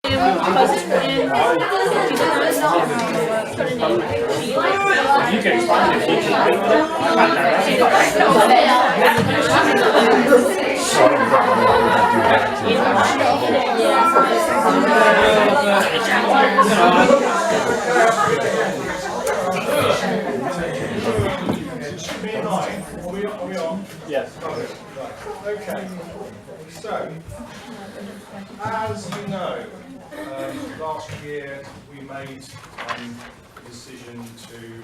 You can find it. Are we on? Yes. Right. Okay. So, as you know, last year we made the decision to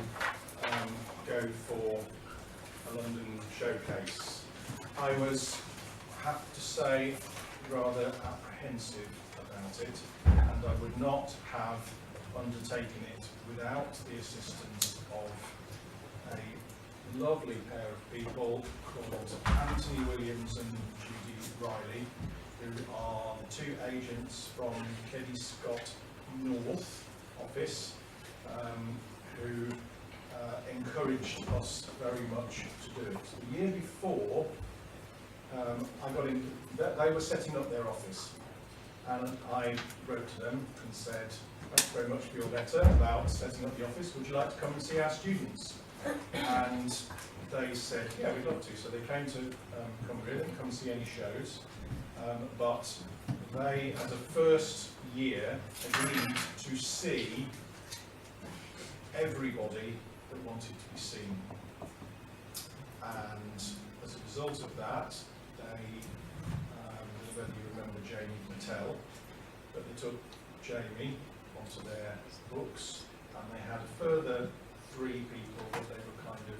go for a London showcase. I have to say, rather apprehensive about it, and I would not have undertaken it without the assistance of a lovely pair of people called Anthony Williams and Judy Riley, who are the two agents from Keddy Scott North office, who encouraged us very much to do it. The year before, I got in, they were setting up their office, and I wrote to them and said, thanks very much for your letter about setting up the office, would you like to come and see our students? And they said, yeah, we'd love to. So they came to Cumbria, they didn't come see any shows, but they, as a first year, agreed to see everybody that wanted to be seen. And as a result of that, they, I don't know whether you remember Jamie Mattel, but they took Jamie onto their books, and they had a further 3 people that they were kind of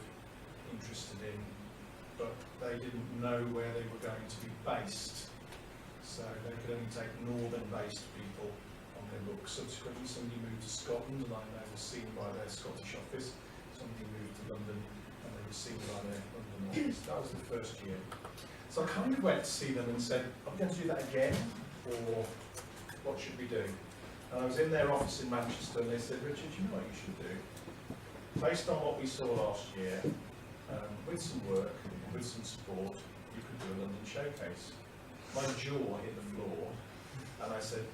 interested in, but they didn't know where they were going to be based. So they could only take northern-based people on their books. Subsequently, somebody moved to Scotland, and I know was seen by their Scottish office. Somebody moved to London, and they were seen by their London office. That was the first year. So I kind of went to see them and said, are we going to do that again, or what should we do? And I was in their office in Manchester, and they said, Richard, you know what you should do? Based on what we saw last year, with some work, with some support, you could do a London showcase. My jaw hit the floor, and I said,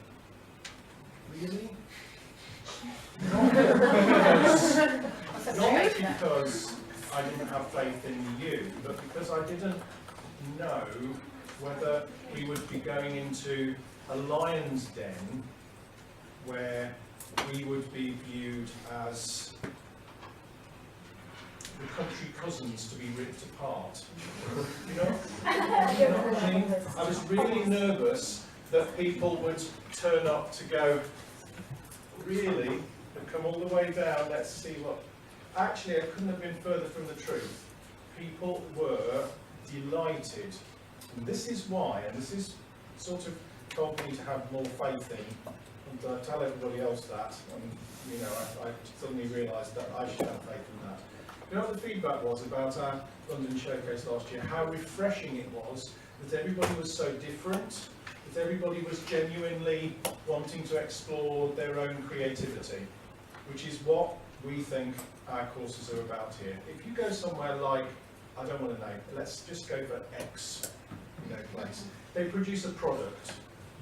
really? Not because I didn't have faith in you, but because I didn't know whether we would be going into a lion's den where we would be viewed as the country cousins to be ripped apart. You know? You know what I mean? I was really nervous that people would turn up to go, really? And come all the way down, let's see what... Actually, I couldn't have been further from the truth. People were delighted. And this is why, and this is sort of told me to have more faith in, and I tell everybody else that, and you know, I suddenly realised that I should have faith in that. You know what the feedback was about our London showcase last year? How refreshing it was that everybody was so different, that everybody was genuinely wanting to explore their own creativity, which is what we think our courses are about here. If you go somewhere like, I don't want to name, let's just go for X, place. They produce a product.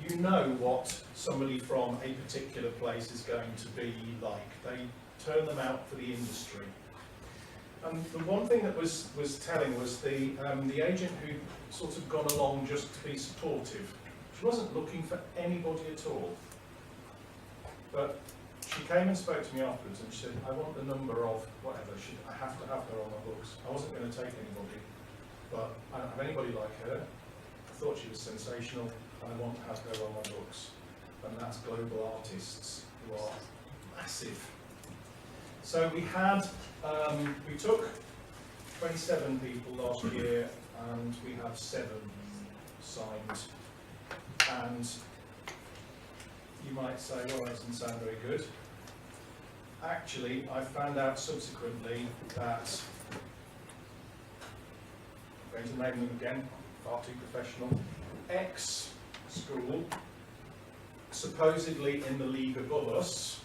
You know what somebody from a particular place is going to be like. They turn them out for the industry. And the one thing that was telling was the agent who sort of gone along just to be supportive. She wasn't looking for anybody at all. But she came and spoke to me afterwards and she said, I want the number of whatever, I have to have her on my books. I wasn't going to take anybody, but I don't have anybody like her. I thought she was sensational, and I want to have her on my books. And that's global artists who are massive. So we had, we took 27 people last year, and we have 7 signed. And you might say, well, that doesn't sound very good. Actually, I found out subsequently that, I'm going to name them again, far too professional, X school, supposedly in the league above us,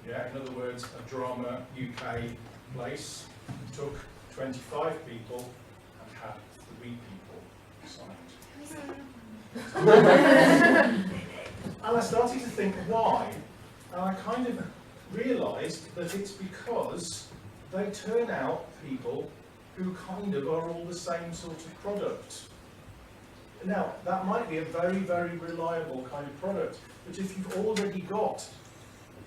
yeah, in other words, a Drama UK place, took 25 people and had 3 people signed. And I started to think why, and I kind of realised that it's because they turn out people who kind of are all the same sort of product. Now, that might be a very, very reliable kind of product, but if you've already got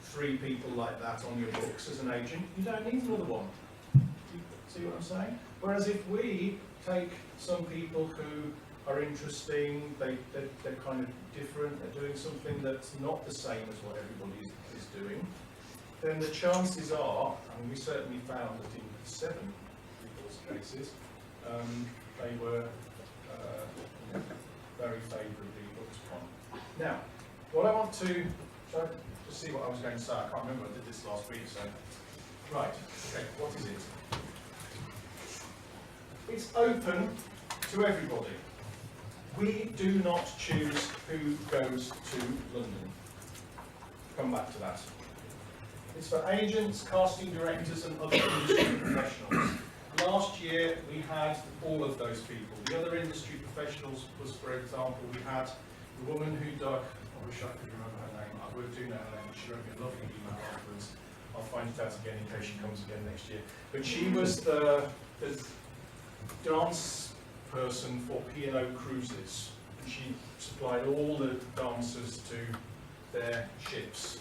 3 people like that on your books as an agent, you don't need another one. Do you see what I'm saying? Whereas if we take some people who are interesting, they're kind of different, they're doing something that's not the same as what everybody is doing, then the chances are, and we certainly found that in 7 people's cases, they were very favourably looked upon. Now, what I want to just see what I was going to say. I can't remember. I did this last week. So, right. Okay. What is it? It's open to everybody. We do not choose who goes to London. Come back to that. It's for agents, casting directors, and other industry professionals. Last year we had all of those people. The other industry professionals was, for example, we had the woman who dug, I wish I could remember her name, I would do know her name, she wrote me a lovely email afterwards. I'll find it out again in case she comes again next year. But she was the dance person for P&O Cruises. And she supplied all the dancers to their ships.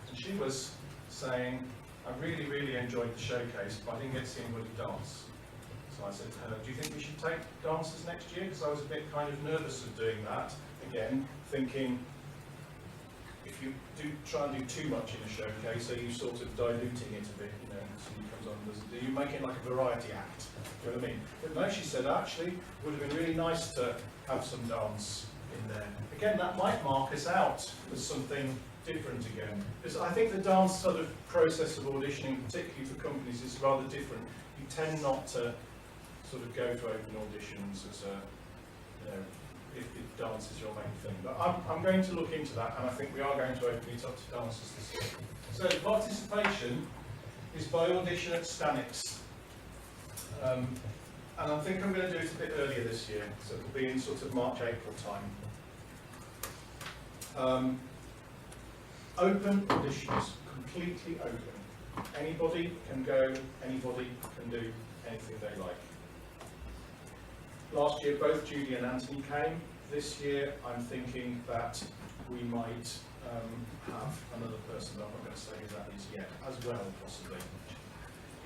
And she was saying, I really, really enjoyed the showcase, but I didn't get to see anybody dance. So I said to her, do you think we should take dancers next year? Because I was a bit kind of nervous of doing that. Again, thinking, if you do try and do too much in a showcase, are you sort of diluting it a bit, you know, somebody comes on and do you make it like a variety act? Do you know what I mean? But no, she said, actually, it would have been really nice to have some dance in there. Again, that might mark us out as something different again. Because I think the dance sort of process of auditioning, particularly for companies, is rather different. You tend not to sort of go to open auditions as a, you know, if dance is your main thing. But I'm going to look into that, and I think we are going to open it up to dancers this year. So the participation is by audition at Stanix. And I think I'm going to do it a bit earlier this year, so it'll be in sort of March, April time. Open auditions, completely open. Anybody can go, anybody can do anything they like. Last year, both Judy and Anthony came. This year, I'm thinking that we might have another person, but I'm not going to say who that is yet, as well, possibly.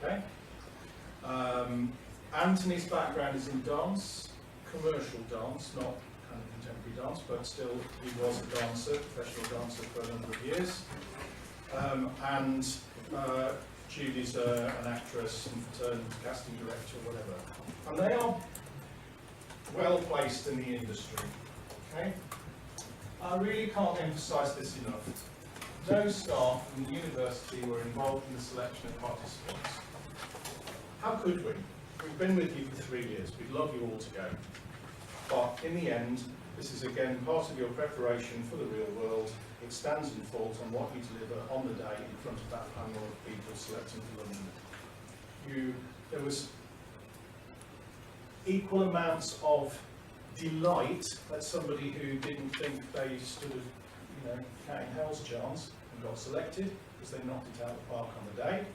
Okay? Anthony's background is in dance, commercial dance, not kind of contemporary dance, but still he was a dancer, professional dancer for a number of years. And Judy's an actress and turned casting director or whatever. And they are well placed in the industry. Okay? I really can't emphasise this enough. No staff from the university were involved in the selection of participants. How could we? We've been with you for 3 years. We'd love you all to go. But in the end, this is again part of your preparation for the real world. It stands and falls on what you deliver on the day in front of that panel of people selecting for London. There was equal amounts of delight at somebody who didn't think they stood a, you know, cat in hell's chance and got selected because they knocked it out of the park on the day.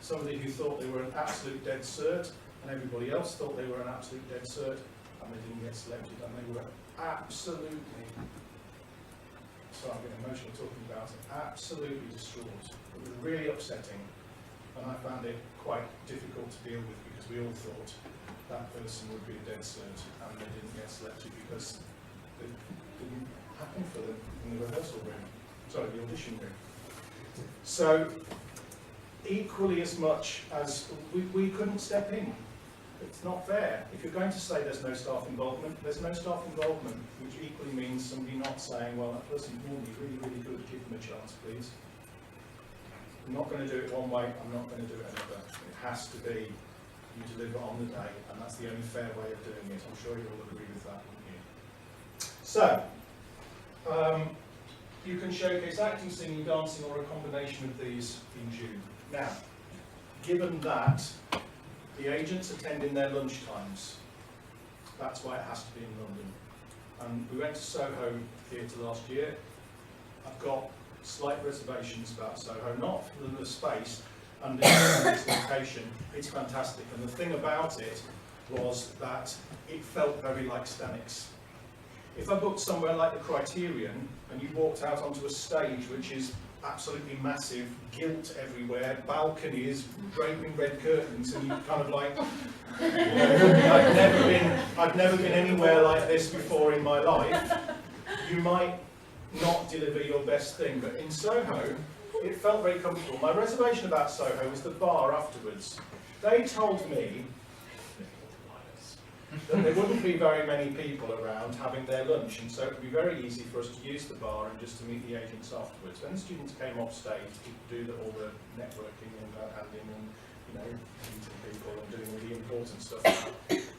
Somebody who thought they were an absolute dead cert and everybody else thought they were an absolute dead cert and they didn't get selected and they were absolutely, sorry I'm getting emotional talking about it, absolutely distraught. It was really upsetting and I found it quite difficult to deal with because we all thought that person would be a dead cert and they didn't get selected because it didn't happen for them in the rehearsal room, sorry, the audition room. So equally as much as we couldn't step in. It's not fair. If you're going to say there's no staff involvement, there's no staff involvement, which equally means somebody not saying, well, that person's normally really, really good, give them a chance, please. I'm not going to do it one way, I'm not going to do it another. It has to be, you deliver on the day, and that's the only fair way of doing it. I'm sure you'll agree with that, wouldn't you? So, you can showcase acting, singing, dancing, or a combination of these in June. Now, given that the agents attend in their lunchtimes, that's why it has to be in London. And we went to Soho Theatre last year. I've got slight reservations about Soho, not for the space and its location. It's fantastic, and the thing about it was that it felt very like Stanix. If I booked somewhere like the Criterion and you walked out onto a stage which is absolutely massive, gilt everywhere, balconies, draping red curtains, and you kind of like, I've never been anywhere like this before in my life, you might not deliver your best thing. But in Soho, it felt very comfortable. My reservation about Soho was the bar afterwards. They told me that there wouldn't be very many people around having their lunch, and so it would be very easy for us to use the bar and just to meet the agents afterwards. When the students came off stage to do all the networking and handing and meeting people and doing really important stuff,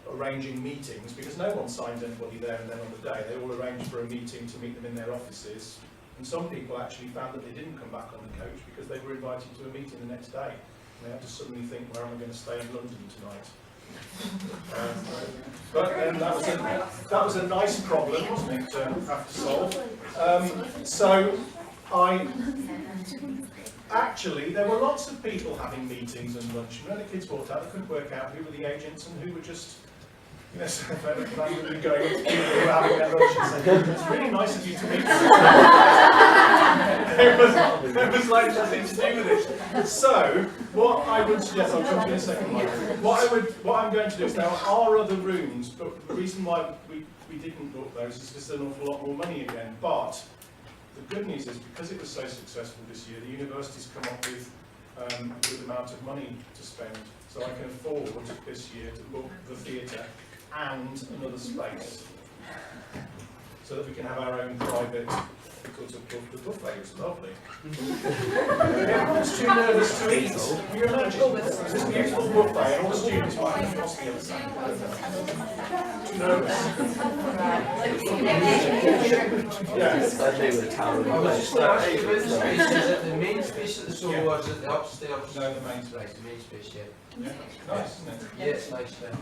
arranging meetings, because no one signed anybody there and then on the day. They all arranged for a meeting to meet them in their offices, and some people actually found that they didn't come back on the coach because they were invited to a meeting the next day. And they had to suddenly think, where am I going to stay in London tonight? But then that was a nice problem, wasn't it, to have to solve. So actually, there were lots of people having meetings and lunch. And when the kids walked out, they couldn't work out who were the agents and who were just, randomly going up to people who were having their lunch and saying, "It's really nice of you to meet me." It was like nothing to do with it. So, what I would suggest, I'll jump in a second, Mike. What I'm going to do is, there are other rooms, but the reason why we didn't book those is just an awful lot more money again. But the good news is, because it was so successful this year, the university's come up with a good amount of money to spend. So I can afford this year to book the theatre and another space, so that we can have our own private sort of buffet. It's lovely. Everyone's too nervous to eat. Can you imagine? This beautiful buffet and all the students might have lost the other side. Too nervous. Yes. I think the tower. I was just going to ask you about the space. Is it the main space at the Soho, or is it the upstairs? No, the main space. The main space, yeah. Nice, isn't it? Yeah, it's nice there.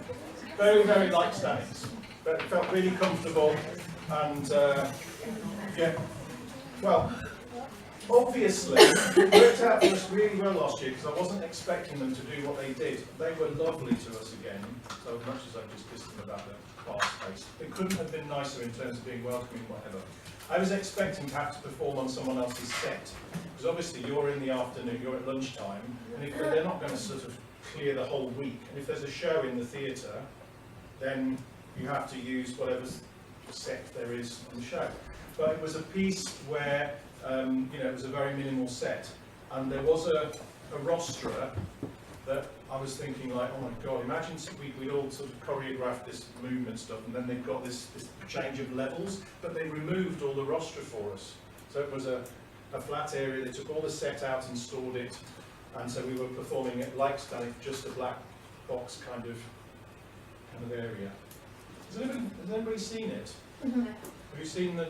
Very, very like Stanix. But it felt really comfortable, and yeah. Well, obviously, it worked out for us really well last year, because I wasn't expecting them to do what they did. They were lovely to us again, so much as I've just kissed them about the bar space. It couldn't have been nicer in terms of being welcoming, whatever. I was expecting to have to perform on someone else's set, because obviously you're in the afternoon, you're at lunchtime, and if they're not going to sort of clear the whole week, and if there's a show in the theatre, then you have to use whatever set there is on the show. But it was a piece where, it was a very minimal set, and there was a rostra that I was thinking, like, oh my God, imagine we'd all sort of choreographed this movement stuff, and then they've got this change of levels, but they removed all the rostra for us. So it was a flat area. They took all the set out and stored it, and so we were performing it like Stanix, just a black box kind of area. Has anybody seen it? Mm-hmm. Have you seen the?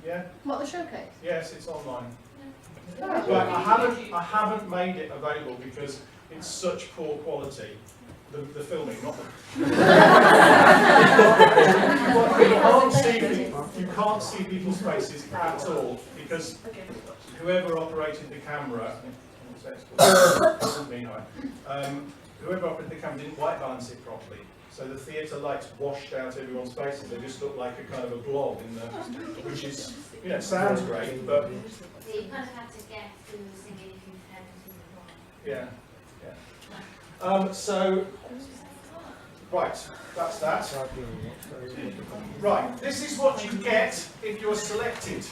Yeah. What, the showcase? Yes, it's online. Oh. But I haven't made it available because it's such poor quality. The filming, not the. You can't see people's faces at all, because whoever operated the camera. Whoever operated the camera didn't white balance it properly. So the theatre lights washed out everyone's faces. They just looked like a kind of a blob in the, which is, it sounds great, but So you kind of have to guess who was singing if you've never seen the one. yeah. So, right, that's that. Right, this is what you get if you're selected.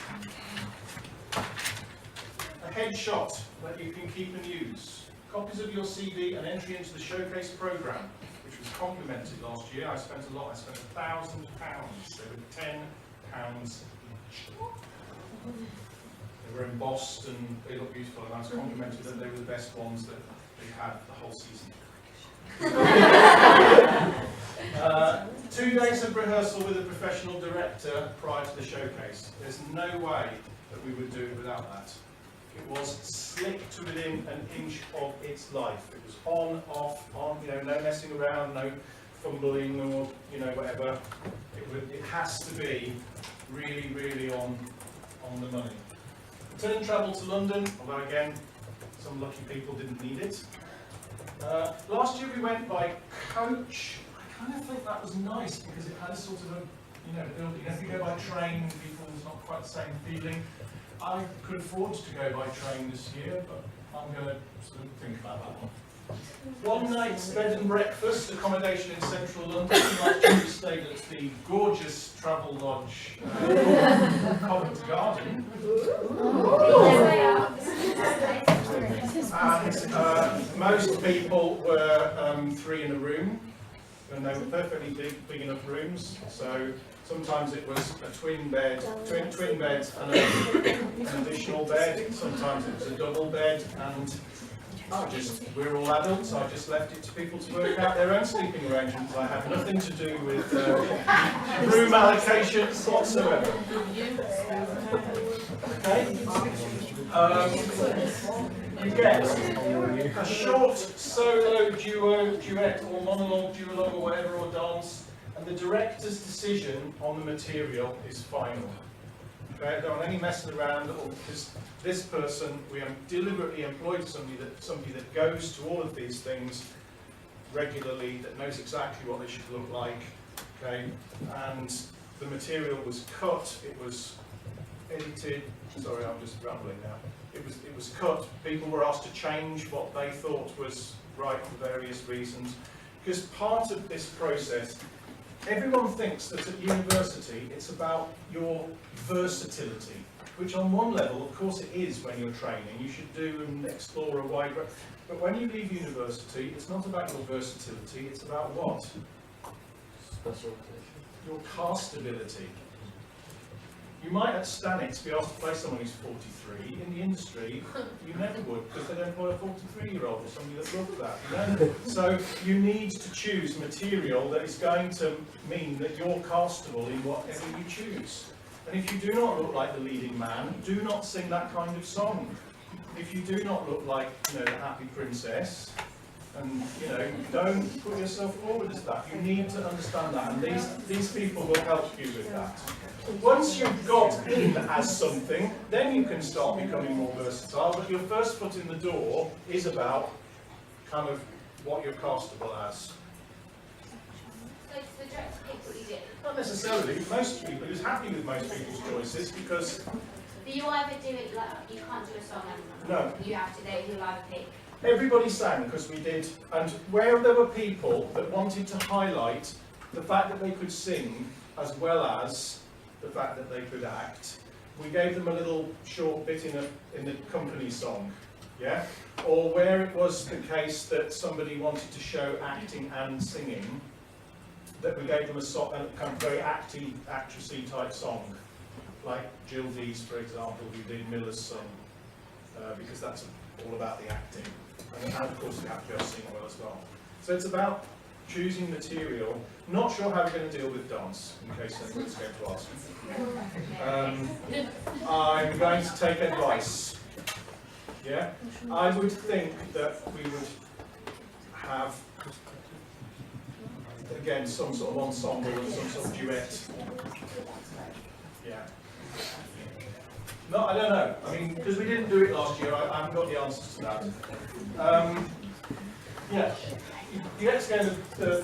A headshot that you can keep and use. Copies of your CV and entry into the showcase programme, which was complimented last year. I spent a lot. I spent £1,000. They were £10 each. They were embossed and they look beautiful, and I was complimented that they were the best ones that they had the whole season. 2 days of rehearsal with a professional director prior to the showcase. There's no way that we would do it without that. It was slick to within an inch of its life. It was on, off, on, no messing around, no fumbling or, whatever. It has to be really, really on on the money. Return travel to London, although again, some lucky people didn't need it. Last year we went by coach. I kind of think that was nice because it had a sort of a, building. If you go by train, it's not quite the same feeling. I could afford to go by train this year, but I'm going to sort of think about that one. One night's bed and breakfast accommodation in central London. Last year we stayed at the gorgeous Travel Lodge, Covent Garden. And most people were 3 in a room, and they were perfectly big enough rooms. So sometimes it was a twin beds and an additional bed. Sometimes it was a double bed, and we're all adults. I just left it to people to work out their own sleeping arrangements. I had nothing to do with room allocation whatsoever. Okay. You get a short solo, duo, duet, or monologue, duologue, or whatever, or dance, and the director's decision on the material is final. Okay, I don't want any messing around, or because this person, we have deliberately employed somebody that goes to all of these things regularly, that knows exactly what they should look like. Okay, and the material was cut, it was edited. Sorry, I'm just rambling now. It was cut. People were asked to change what they thought was right for various reasons. Because part of this process, everyone thinks that at university it's about your versatility, which on one level, of course, it is when you're training. You should do and explore a wide range. But when you leave university, it's not about your versatility. It's about what? Specialisation. Your castability. You might at Stanix be asked to play someone who's 43. In the industry, you never would, because they'd employ a 43-year-old or somebody that looked that. So you need to choose material that is going to mean that you're castable in whatever you choose. And if you do not look like the leading man, do not sing that kind of song. If you do not look like, the happy princess, and don't put yourself forward as that. You need to understand that, and these people will help you with that. Once you've got in as something, then you can start becoming more versatile, but your first foot in the door is about kind of what you're castable as. So the director picks what you do. Not necessarily. Most people, who's happy with most people's choices, because... But you either do it like, you can't do a song and No. you have to, you'll either pick. Everybody sang, because we did, and where there were people that wanted to highlight the fact that they could sing as well as the fact that they could act, we gave them a little short bit in the company song, yeah? Or where it was the case that somebody wanted to show acting and singing, that we gave them a kind of very actressy type song, like Jill Dees, for example, who did Miller's Son, because that's all about the acting. And of course we have to be able to sing well as well. So it's about choosing material. Not sure how we're going to deal with dance, in case anyone's going to ask. I'm going to take advice. Yeah? I would think that we would have, again, some sort of ensemble and some sort of duet. Yeah. No, I don't know. I mean, because we didn't do it last year, I haven't got the answers to that. Yeah, you get to go to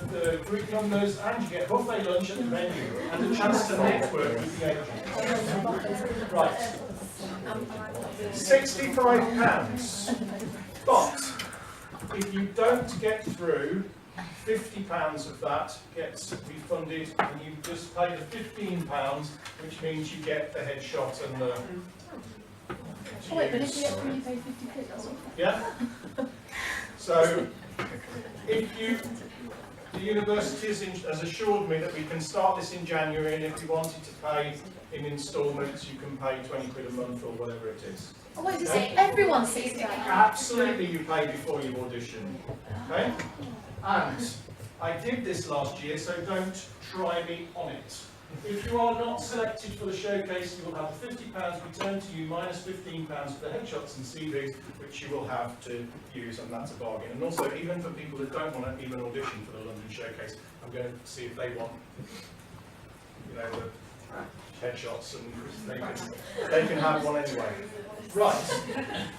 the group numbers, and you get buffet lunch at the venue, and a chance to network with the agent. Right. £65. But if you don't get through, £50 of that gets refunded, and you just pay the £15, which means you get the headshot and the... Oh wait, but if you get through, you pay 50p, that's all. Yeah? So, the university has assured me that we can start this in January, and if you wanted to pay in instalments, you can pay 20 quid a month or whatever it is. Oh wait, does it everyone sees that? Absolutely, you pay before you audition. Okay? And I did this last year, so don't try me on it. If you are not selected for the showcase, you will have £50 returned to you minus £15 for the headshots and CVs, which you will have to use, and that's a bargain. And also, even for people that don't want to even audition for the London showcase, I'm going to see if they want, the headshots, and they can have one anyway. Right,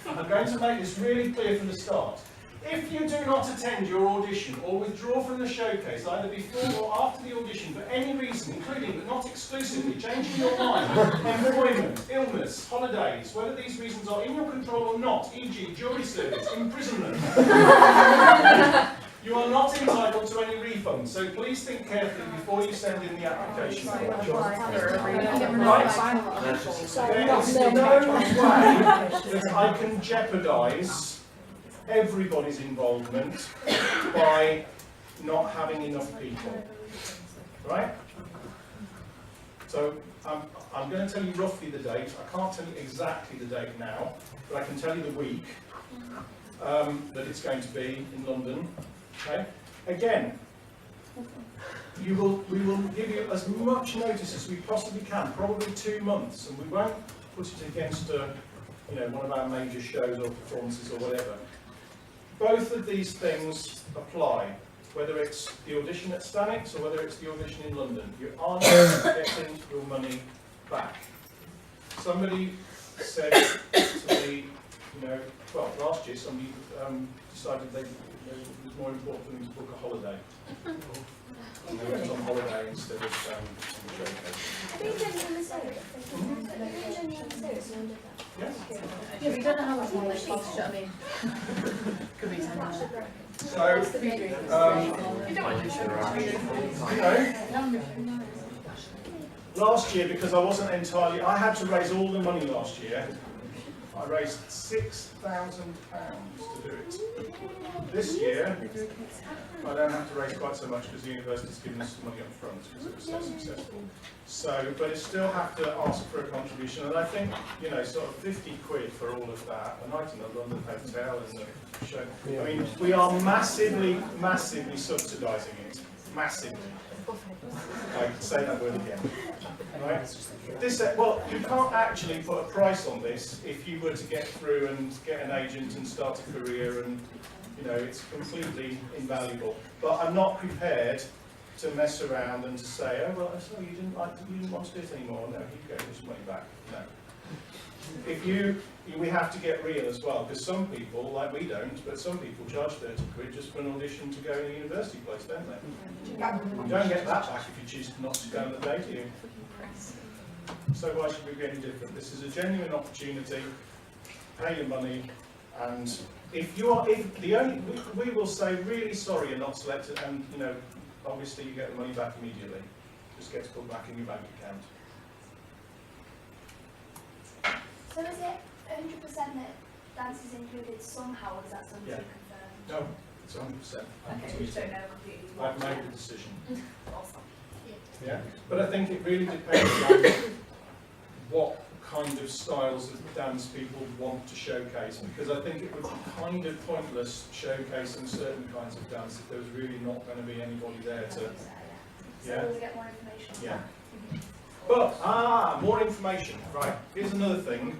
I'm going to make this really clear from the start. If you do not attend your audition or withdraw from the showcase, either before or after the audition for any reason, including but not exclusively changing your mind, employment, illness, holidays, whether these reasons are in your control or not, e.g. jury service, imprisonment, you are not entitled to any refund, so please think carefully before you send in the application form. Right. There is no way that I can jeopardise everybody's involvement by not having enough people. Right? So I'm going to tell you roughly the date. I can't tell you exactly the date now, but I can tell you the week that it's going to be in London. Okay? Again, we will give you as much notice as we possibly can, probably 2 months, and we won't put it against one of our major shows or performances or whatever. Both of these things apply, whether it's the audition at Stanix or whether it's the audition in London. You are not getting your money back. Somebody said to me, last year somebody decided it was more important for them to book a holiday. And they went on holiday instead of the showcase. Yes. Yeah, we don't know how much more it costs, I mean. Could be last year, because I wasn't entirely, I had to raise all the money last year. I raised £6,000 to do it. This year, I don't have to raise quite so much because the university's given us some money up front because it was so successful. So, but I still have to ask for a contribution, and I think, sort of 50 quid for all of that, a night in the London hotel and the show. I mean, we are massively subsidising it. Massively. I can say that word again. Right? You can't actually put a price on this if you were to get through and get an agent and start a career, and it's completely invaluable. But I'm not prepared to mess around and to say, oh well, so you didn't want to do it anymore. No, you go this money back. No. We have to get real as well, because some people, like we don't, but some people charge 30 quid just for an audition to go in a university place, don't they? You don't get that back if you choose not to go on the day, do you? So why should we be any different? This is a genuine opportunity. Pay your money, and we will say really sorry you're not selected, and obviously you get the money back immediately. Just gets put back in your bank account. So is it 100% that dance is included somehow, or is that something confirmed? No, it's 100%. Okay, we just don't know completely. I've made the decision. Awesome. Yeah, but I think it really depends on what kind of styles of dance people want to showcase, because I think it would be kind of pointless showcasing certain kinds of dance if there was really not going to be anybody there to. So we'll get more information on Yeah. that. But, more information. Right, here's another thing.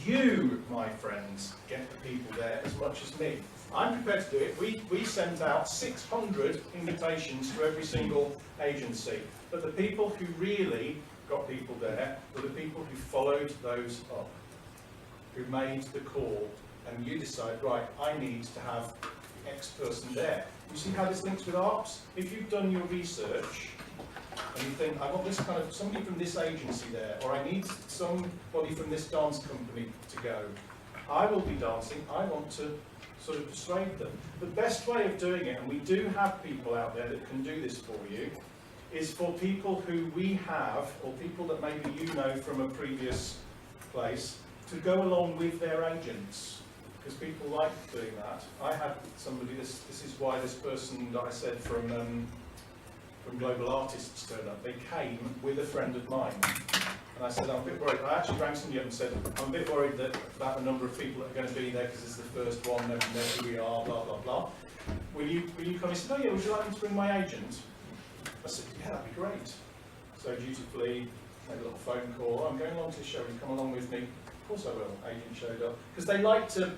You, my friends, get the people there as much as me. I'm prepared to do it. We sent out 600 invitations to every single agency. But the people who really got people there were the people who followed those up, who made the call, and you decide, right, I need to have X person there. You see how this links with ARPS? If you've done your research, and you think, I want this kind of, somebody from this agency there, or I need somebody from this dance company to go. I will be dancing, I want to sort of persuade them. The best way of doing it, and we do have people out there that can do this for you, is for people who we have, or people that maybe you know from a previous place, to go along with their agents. Because people like doing that. I had somebody, this is why this person that I said from Global Artists turned up. They came with a friend of mine, and I said, I'm a bit worried. I actually rang somebody up and said, I'm a bit worried about the number of people that are going to be there because it's the first one, nobody knows who we are, blah blah blah. Will you come? He said, oh yeah, would you like me to bring my agent? I said, yeah, that'd be great. So dutifully made a little phone call. Oh, I'm going along to the show. Will you come along with me? Of course I will. Agent showed up because they like to,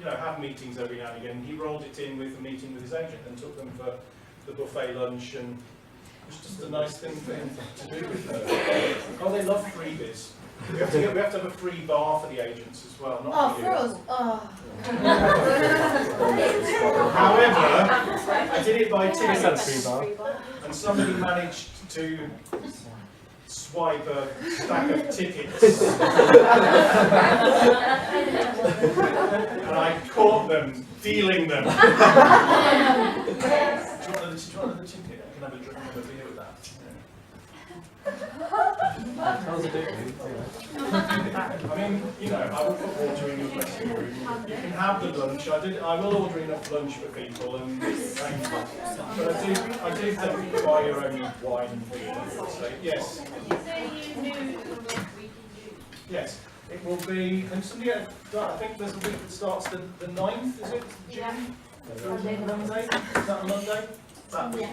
have meetings every now and again. He rolled it in with a meeting with his agent and took them for the buffet lunch, and It's just a nice thing for him to do with her. Oh, they love freebies. We have to have a free bar for the agents as well, not Oh, for for you. us. Oh. However, I did it by tickets, Free bar. and somebody managed to swipe a stack of tickets, and I caught them dealing them. Do you want another ticket? I can have a drink and a beer with that. How's it doing? I mean, you know, I will put water in your dressing room. You can have the lunch. I will order enough lunch for people, and but I do think you buy your own wine and beer. So yes, yes, it will be. And so, yeah, I think there's a week that starts the 9th. Is it June? Monday? Is that a Monday? That week.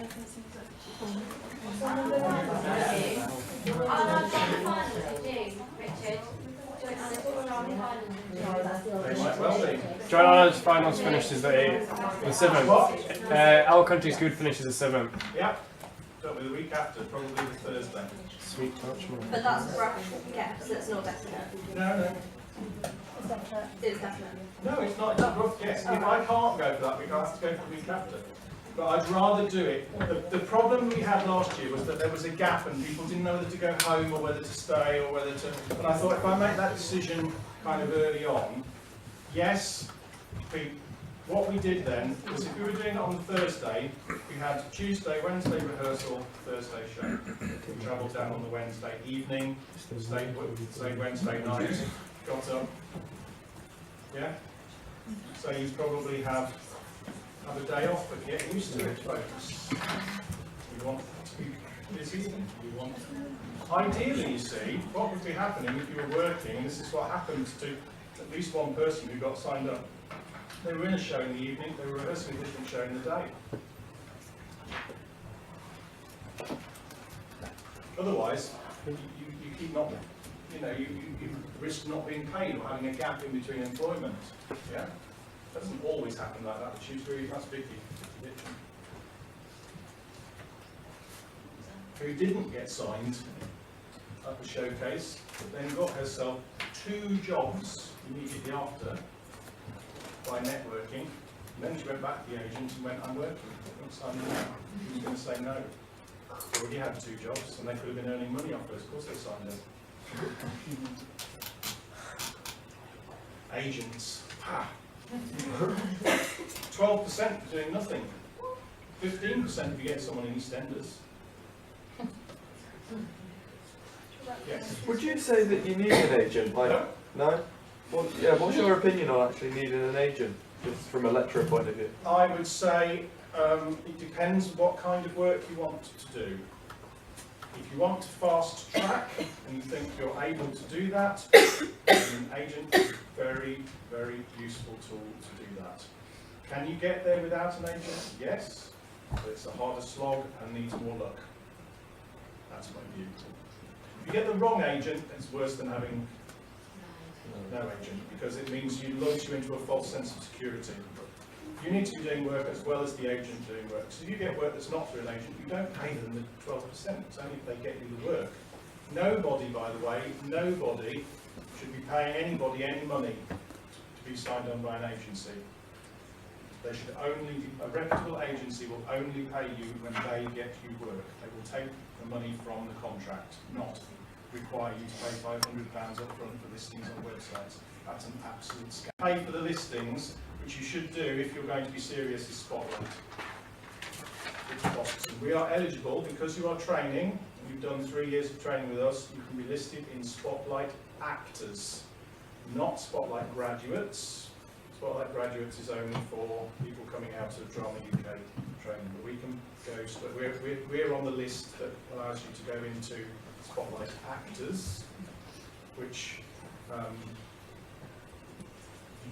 They might well be. Join Ireland's finals finishes the 7th. What? Our country's good finishes the 7th. Yeah. That'll be the week after, probably the Thursday. Sweet touch, man. But that's rough, yeah, because it's not definite. No. It's definite. No, it's not. It's a rough guess. If I can't go for that week, I have to go for the week after. But I'd rather do it. The problem we had last year was that there was a gap and people didn't know whether to go home or whether to stay or whether to... And I thought if I make that decision kind of early on, yes, what we did then was if we were doing it on Thursday, we had Tuesday, Wednesday rehearsal, Thursday show. We travelled down on the Wednesday evening, stayed Wednesday night, got up. Yeah? So you probably have a day off, but get used to it, folks. You want to be busy, you want... Ideally, you see, what would be happening if you were working, and this is what happened to at least one person who got signed up. They were in a show in the evening, they were rehearsing a different show in the day. Otherwise, you keep not, you risk not being paid or having a gap in between employment. Yeah? It doesn't always happen like that, which is really, that's big. Who didn't get signed at the showcase, but then got herself 2 jobs immediately after by networking, and then she went back to the agent and went, I'm working, I'm not signing now. She was going to say no. They already had 2 jobs and they could have been earning money off us, of course they signed up. Agents. 12% for doing nothing. 15% if you get someone in EastEnders. Yes. Would you say that you need an agent? Like, no? Well, yeah, what's your opinion on actually needing an agent, just from a lecturer point of view? I would say it depends what kind of work you want to do. If you want to fast track and you think you're able to do that, an agent is a very, very useful tool to do that. Can you get there without an agent? Yes, but it's a harder slog and needs more luck. That's my view. If you get the wrong agent, it's worse than having no agent, because it means you launch you into a false sense of security. You need to be doing work as well as the agent doing work. So if you get work that's not through an agent, you don't pay them the 12%. It's only if they get you the work. Nobody, by the way, nobody should be paying anybody any money to be signed on by an agency. They should only, a reputable agency will only pay you when they get you work. They will take the money from the contract, not require you to pay £500 up front for listings on websites. That's an absolute scam. Pay for the listings, which you should do if you're going to be serious, is Spotlight. Which costs. We are eligible because you are training, and you've done 3 years of training with us, you can be listed in Spotlight Actors, not Spotlight Graduates. Spotlight Graduates is only for people coming out of Drama UK training, but we can go, so we're on the list that allows you to go into Spotlight Actors, which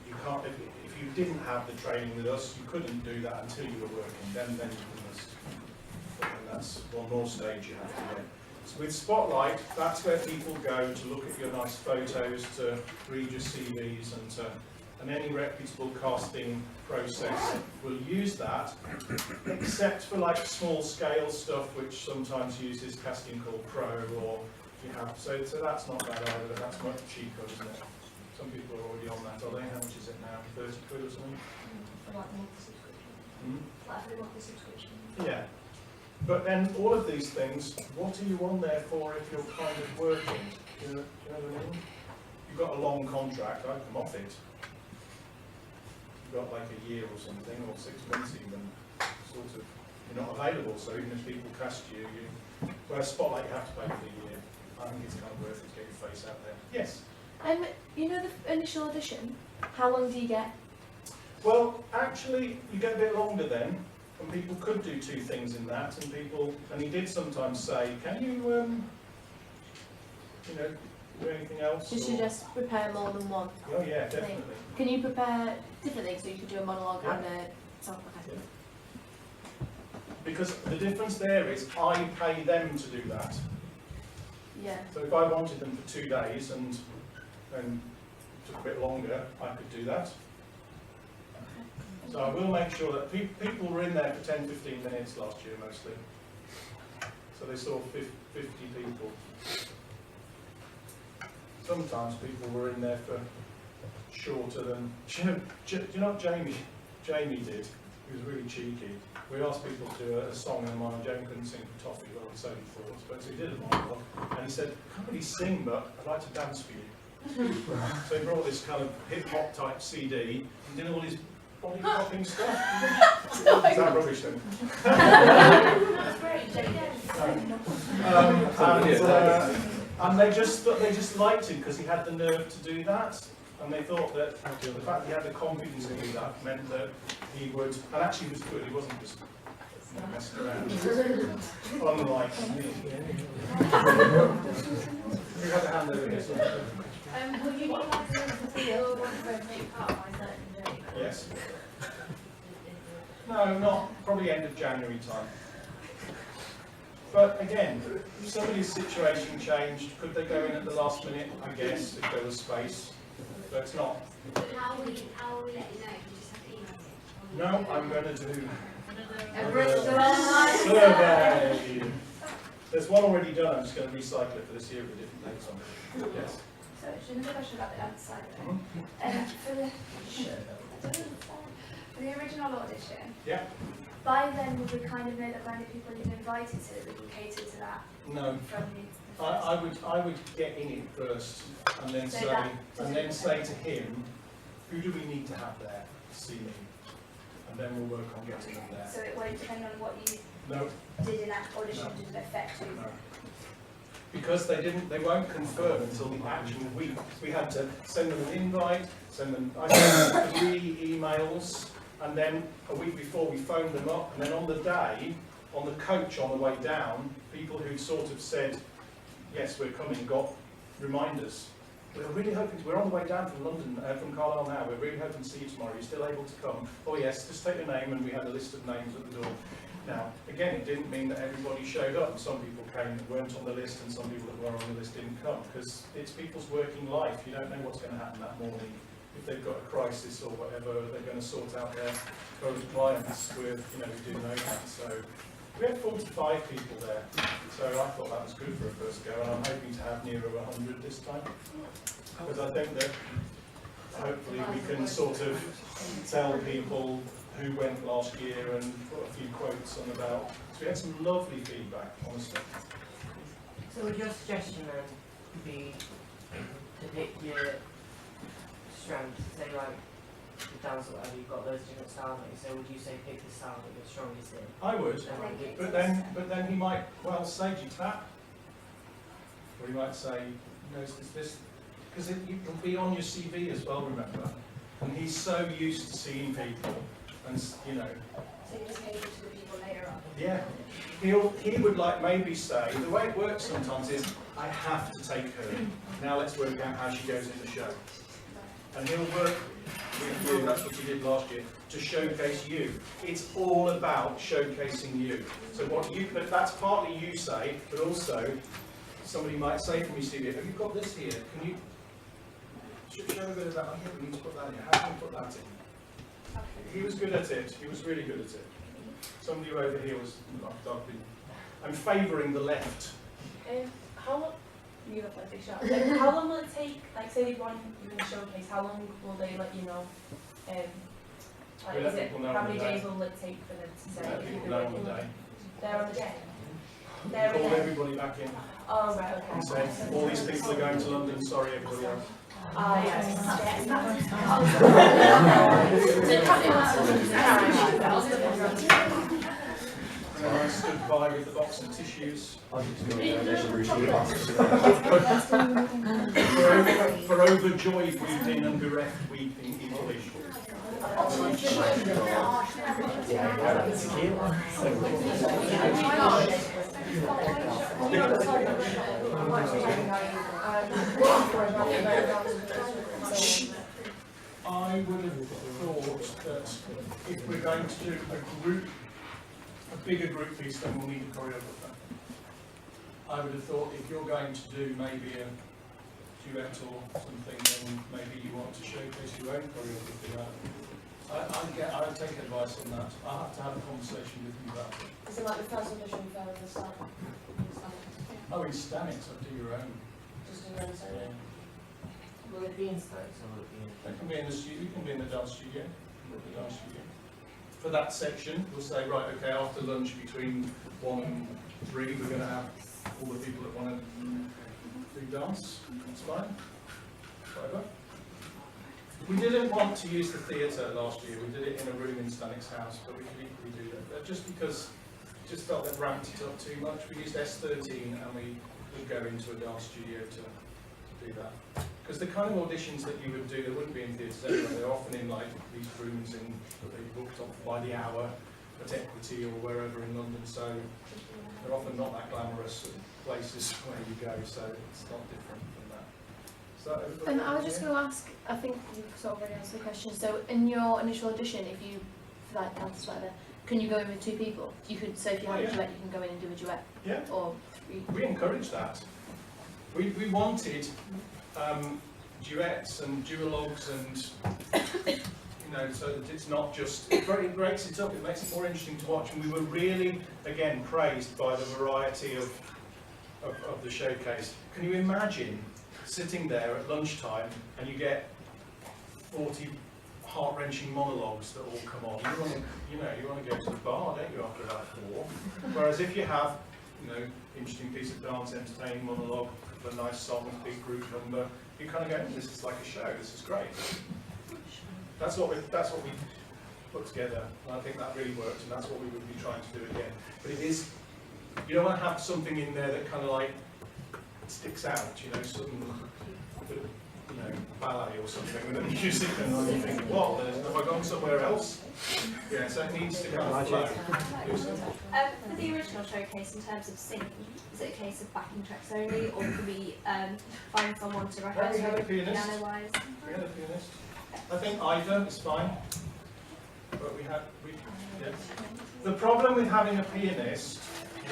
you can't, if you didn't have the training with us, you couldn't do that until you were working, then you can list. And that's one more stage you have to get. So with Spotlight, that's where people go to look at your nice photos, to read your CVs and to and any reputable casting process will use that, except for like small scale stuff which sometimes uses Casting Call Pro, or you have, so that's not bad either, that's much cheaper, isn't it? Some people are already on that, are they? How much is it now? 30 quid or something? For like monthly subscription. Hmm? Like for a monthly subscription. Yeah. But then all of these things, what are you on there for if you're kind of working? Do you know what I mean? You've got a long contract, I'd come off it. You've got like a year or something, or 6 months even, sort of, you're not available, so even if people cast you, whereas Spotlight you have to pay for the year. I think it's kind of worth it to get your face out there. Yes? You know the initial audition, how long do you get? Well, actually, you get a bit longer then, and people could do 2 things in that, and he did sometimes say, can you, you know, do anything else? Did you just prepare more than one? Oh yeah, definitely. Can you prepare different things, so you could do a monologue Yeah. and a song? Okay. Because the difference there is, I pay them to do that. Yeah. So if I wanted them for 2 days and took a bit longer, I could do that. So I will make sure that people were in there for 10-15 minutes last year mostly. So they saw 50 people. Sometimes people were in there for shorter than... Do you know what Jamie did? He was really cheeky. We asked people to do a song in mine. Jamie couldn't sing for Toffee, well, so he thought. But so he did a monologue, and he said, I can't really sing, but I'd like to dance for you. So he brought this kind of hip-hop type CD and did all his body popping stuff. Is that rubbish then? That's great, And they just liked him because he had the nerve to do that, and they thought that the fact that he had the confidence to do that meant that he would, and actually he was good, he wasn't just messing around. Unlike me. You had a hand over here. Will you be able to feel one for a new part by a certain date? Yes. No, not probably end of January time. But again, if somebody's situation changed, could they go in at the last minute? I guess, if there was space. But it's not. How will we let you know? You just have to email me. No, I'm going to do Everyone's survey. There's one already done. I'm just going to recycle it for this year with different dates on it. Yes. So, another question about the dance side of it. For the original audition, Yeah. by then would we kind of know that many people you've invited so that we can cater to that No. from the I would get in it first, and then say to him, who do we need to have there to see me, and then we'll work on getting them there. So it won't depend on what you No, did in that audition, No. did it affect you? no. Because they won't confirm until the actual week. We had to send them an invite, I sent 3 emails, and then a week before we phoned them up, and then on the day, on the coach on the way down, people who'd sort of said, yes, we're coming, got reminders. We're really hoping we're on the way down from London, from Carlisle now, we're really hoping to see you tomorrow, you're still able to come? Oh yes, just take your name, and we had a list of names at the door. Now, again, it didn't mean that everybody showed up. Some people came that weren't on the list, and some people that were on the list didn't come, because it's people's working life. You don't know what's going to happen that morning. If they've got a crisis or whatever, they're going to sort out their clients with, you know, we do know that. So we had 45 people there, so I thought that was good for a first go, and I'm hoping to have nearer 100 this time, because I think that hopefully we can sort of tell people who went last year and put a few quotes on about. So we had some lovely feedback, honestly. So would your suggestion then be to pick your strengths, say like the dance or whatever, you've got those different styles, like you say, would you say pick the style that you're strongest in? I would, Then like it- but then he might, well, say you tap, or he might say, no, it's this, because it will be on your CV as well, remember. And he's so used to seeing people, and you know. So you just cater to the people later on? Yeah, he would like maybe say, the way it works sometimes is, I have to take her. Now let's work out how she goes in the show. And he'll work with you, that's what he did last year, to showcase you. It's all about showcasing you. So but that's partly you say, but also somebody might say from your CV, have you got this here? Can you show a bit of that. I think we need to put that in. How can we put that in? He was good at it. He was really good at it. Somebody over here was. I'm favouring the left. How long? You have like a shot. How long will it take? Like, say they want you in a showcase. How long will they let you know? Like, We let is it people know how on many the day. days will it take for them to say? Let if people you're know on working the day. there on the day? We There call and then. everybody back in Oh right, okay. and say, all these people are going to London. Sorry, everybody else. Ah yes. And I stood by with the box of tissues. For overjoyed weeping and bereft weeping equally. I would have thought that if we're going to do a bigger group piece, then we'll need a choreographer. I would have thought if you're going to do maybe a duet or something, then maybe you want to showcase your own choreography. I'd take advice on that. I'll have to have a conversation with you about it. Is it like the first audition for the start? Oh, in Stanix, I'd do your own. Just do your own solo? Will it be in Stoke or will it be in? That can be in the studio, you can be in the dance studio. The dance studio. For that section, we'll say, right, okay, after lunch between 1 and 3, we're going to have all the people that want to do dance. That's fine. Whatever. We didn't want to use the theatre last year. We did it in a room in Stanix House, but we could equally do that. Just because it just felt that ramped it up too much. We used S13 and we would go into a dance studio to do that. Because the kind of auditions that you would do, they wouldn't be in theatres anyway. They're often in like these rooms that they booked up by the hour at Equity or wherever in London. So they're often not that glamorous places where you go. So it's not different from that. So I was just going to ask, I think you've sort of already answered the question. So in your initial audition, if you, for like dance whatever, can you go in with 2 people? You could, so if you have a duet, you can go in and do a duet. Yeah. Or 3. We encourage that. We wanted duets and duologues and, you know, so that it's not just, it breaks it up, it makes it more interesting to watch. And we were really, again, praised by the variety of the showcase. Can you imagine sitting there at lunchtime and you get 40 heart-wrenching monologues that all come on? You want to go to the bar, don't you, after about 4? Whereas if you have, you know, interesting piece of dance, entertaining monologue, a nice song, big group number, you kind of go, this is like a show, this is great. That's what we put together, and I think that really worked, and that's what we would be trying to do again. But it is, you don't want to have something in there that kind of like sticks out, you know, some bit of, you know, ballet or something with the music, and then you think, what, have I gone somewhere else? Yeah, so it needs to kind of flow. For the original showcase, in terms of singing, is it a case of backing tracks only, or could we find someone to rehearse we had a with pianist. piano-wise? We had a pianist. I think either is fine, but yeah. The problem with having a pianist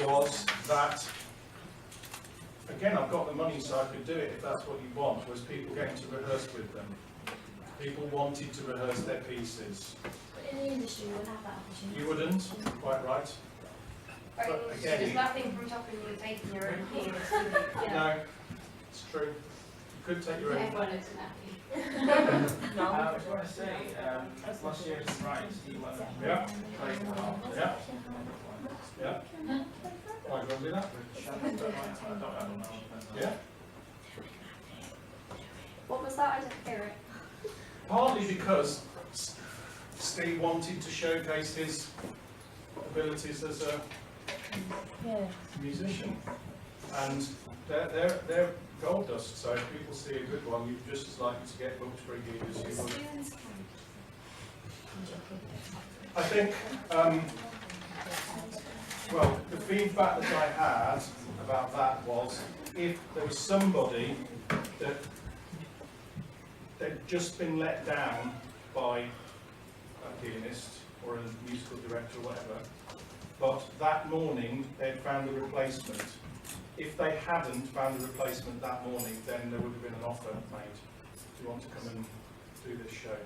was that, again, I've got the money so I could do it if that's what you want, was people getting to rehearse with them. People wanted to rehearse their pieces. But in the industry, you wouldn't have that opportunity. You wouldn't, quite right. But again, There's nothing from top of you taking your own pianist. no, it's true. You could take your own. Everyone is happy. I just want to say, last year in Right, Steve won. Yeah. Played the harp. Yeah. Yeah. Why do you want to do that? I don't know. Yeah. What was that? I didn't hear it. Partly because Steve wanted to showcase his abilities as a musician, and they're gold dust. So if people see a good one, you're just as likely to get booked for a gig as you would. I think. Well, the feedback that I had about that was if there was somebody that they'd just been let down by a pianist or a musical director or whatever, but that morning they'd found a replacement. If they hadn't found a replacement that morning, then there would have been an offer made. you want to come and do this show?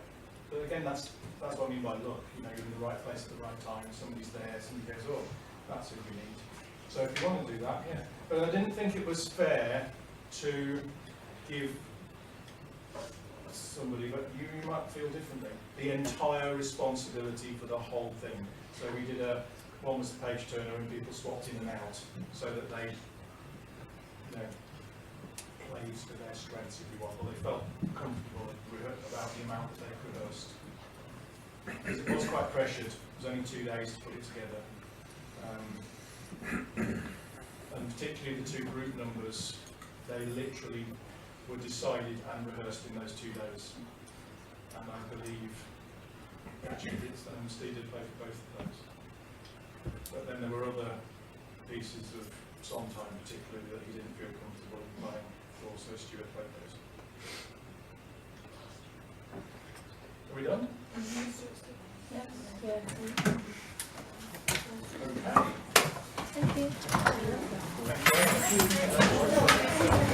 But again, that's what I mean by luck. You know, you're in the right place at the right time. Somebody's there. Somebody goes, oh, that's who we need. So if you want to do that, yeah. But I didn't think it was fair to give somebody, but you might feel differently, the entire responsibility for the whole thing. So we did one was a page turner and people swapped in and out so that they, you know, played to their strengths, if you want, or they felt comfortable about the amount that they rehearsed. Because it was quite pressured. It was only 2 days to put it together. And particularly the 2 group numbers, they literally were decided and rehearsed in those 2 days. And I believe actually Steve did play for both of those. But then there were other pieces of Sondheim particularly that he didn't feel comfortable playing, so Stuart played those. Are we done? Yeah.